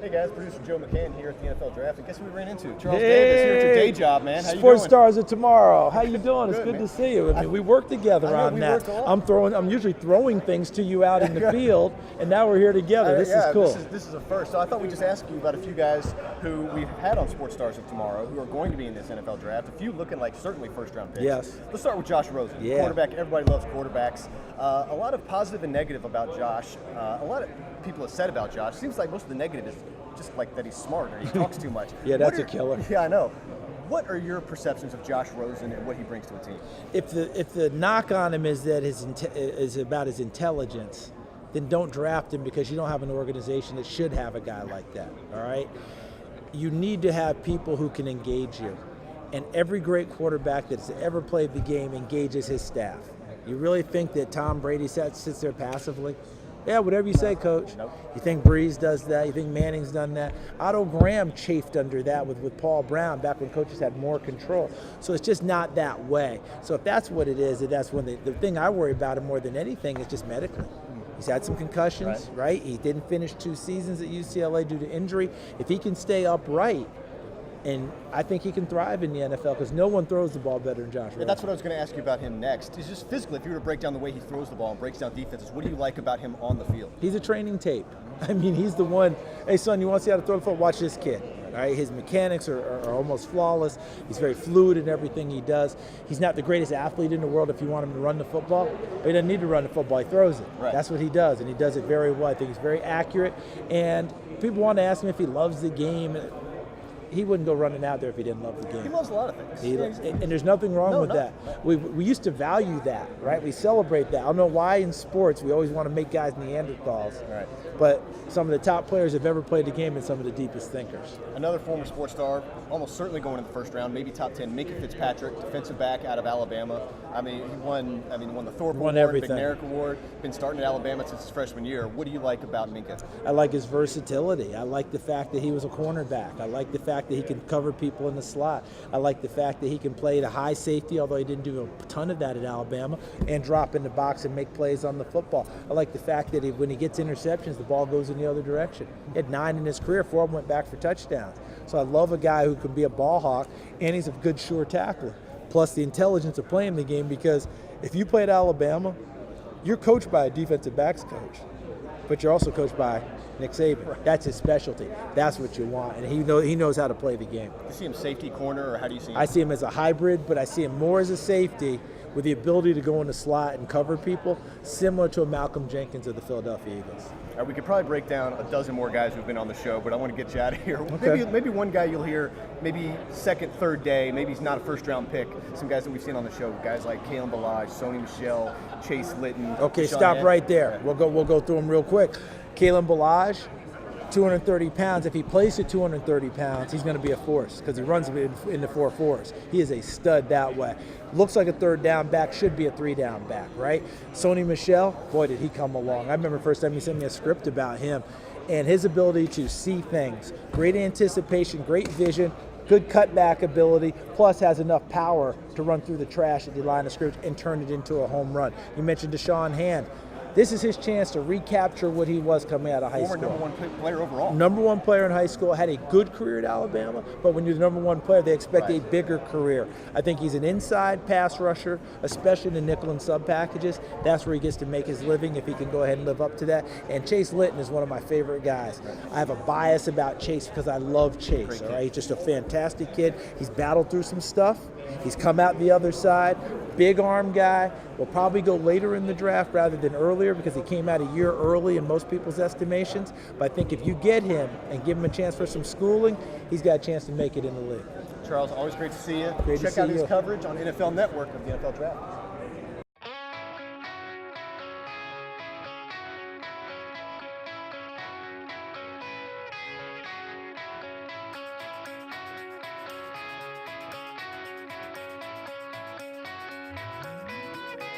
Hey guys, producer Joe McCann here at the NFL Draft. And guess who we ran into? Charles Davis here at your day job, man. How you Sports doing? Stars of Tomorrow. How you doing? It's Good, good man. to see you. I mean, we work together on that. I'm usually throwing things to you out in the field, and now we're here together. This is cool. This is a first. So I thought we'd just ask you about a few guys who we've had on Sports Stars of Tomorrow who are going to be in this NFL Draft. A few looking like certainly first-round picks. Yes. Let's start with Josh Rosen, quarterback. Everybody loves quarterbacks. A lot of positive and negative about Josh. A lot of people have said about Josh. Seems like most of the negative is just like that he's smart or he talks too much. Yeah, that's a killer. Yeah, I know. What are your perceptions of Josh Rosen and what he brings to a team? If the knock on him is that is about his intelligence, then don't draft him because you don't have an organization that should have a guy like that. All right, you need to have people who can engage you, and every great quarterback that's ever played the game engages his staff. You really think that Tom Brady sits there passively? Yeah, whatever you say, Coach. Nope. You think Breeze does that? You think Manning's done that? Otto Graham chafed under that with Paul Brown back when coaches had more control. So it's just not that way. So if that's what it is, that's when the thing I worry about him more than anything is just medically. He's had some concussions, right? He didn't finish 2 seasons at UCLA due to injury. If he can stay upright, and I think he can thrive in the NFL because no one throws the ball better than Josh Rosen. Yeah, that's what I was going to ask you about him next. He's just physically, if you were to break down the way he throws the ball and breaks down defenses, what do you like about him on the field? He's a training tape. I mean, he's the one, hey son, you want to see how to throw the football? Watch this kid. All right? His mechanics are almost flawless. He's very fluid in everything he does. He's not the greatest athlete in the world if you want him to run the football, but he doesn't need to run the football. He throws it. Right. That's what he does, and he does it very well. I think he's very accurate, and people want to ask him if he loves the game. He wouldn't go running out there if he didn't love the game. He loves a lot of things. And there's nothing wrong with that. We used to value that, right? We celebrate that. I don't know why in sports we always want to make guys Neanderthals. Right. But some of the top players have ever played the game and some of the deepest thinkers. Another former sports star, almost certainly going in the first round, maybe top 10, Minkah Fitzpatrick, defensive back out of Alabama. I mean, he won the Thorpe Award, everything. McNair Award, been starting at Alabama since his freshman year. What do you like about Minkah? I like his versatility. I like the fact that he was a cornerback. I like the fact that he can cover people in the slot. I like the fact that he can play at a high safety, although he didn't do a ton of that at Alabama, and drop in the box and make plays on the football. I like the fact that when he gets interceptions, the ball goes in the other direction. He had 9 in his career, 4 of them went back for touchdowns. So I love a guy who can be a ball hawk, and he's a good sure tackler. Plus the intelligence of playing the game, because if you play at Alabama, you're coached by a defensive backs coach, but you're also coached by Nick Saban. That's his specialty. That's what you want, and he knows how to play the game. Do you see him safety, corner, or how do you see him? I see him as a hybrid, but I see him more as a safety with the ability to go in the slot and cover people, similar to a Malcolm Jenkins of the Philadelphia Eagles. All right, we could probably break down a dozen more guys who've been on the show, but I want to get you out of here. Okay. Maybe one guy you'll hear, maybe second, third day, maybe he's not a first-round pick. Some guys that we've seen on the show, guys like Kalen Ballage, Sony Michel, Chase Litton. Okay, Sean stop Ed. right there. We'll go through them real quick. Kalen Ballage, 230 pounds. If he plays at 230 pounds, he's going to be a force because he runs in the 4.4s. He is a stud that way. Looks like a 3rd down back, should be a 3-down back, right? Sony Michel, boy, did he come along. I remember the first time he sent me a script about him and his ability to see things. Great anticipation, great vision, good cutback ability, plus has enough power to run through the trash at the line of scrimmage and turn it into a home run. You mentioned Deshaun Hand. This is his chance to recapture what he was coming out of high school. Former #1 player overall. #1 player in high school, had a good career at Alabama, but when you're the #1 player, they expect a bigger career. I think he's an inside pass rusher, especially in the nickel and sub packages. That's where he gets to make his living if he can go ahead and live up to that. And Chase Litton is one of my favorite guys. I have a bias about Chase because I love Chase. All right, he's just a fantastic kid. He's battled through some stuff. He's come out the other side. Big arm guy. Will probably go later in the draft rather than earlier because he came out a year early in most people's estimations. But I think if you get him and give him a chance for some schooling, he's got a chance to make it in the league. Charles, always great to see you. Great to Check see out his you. coverage on NFL Network of the NFL Draft.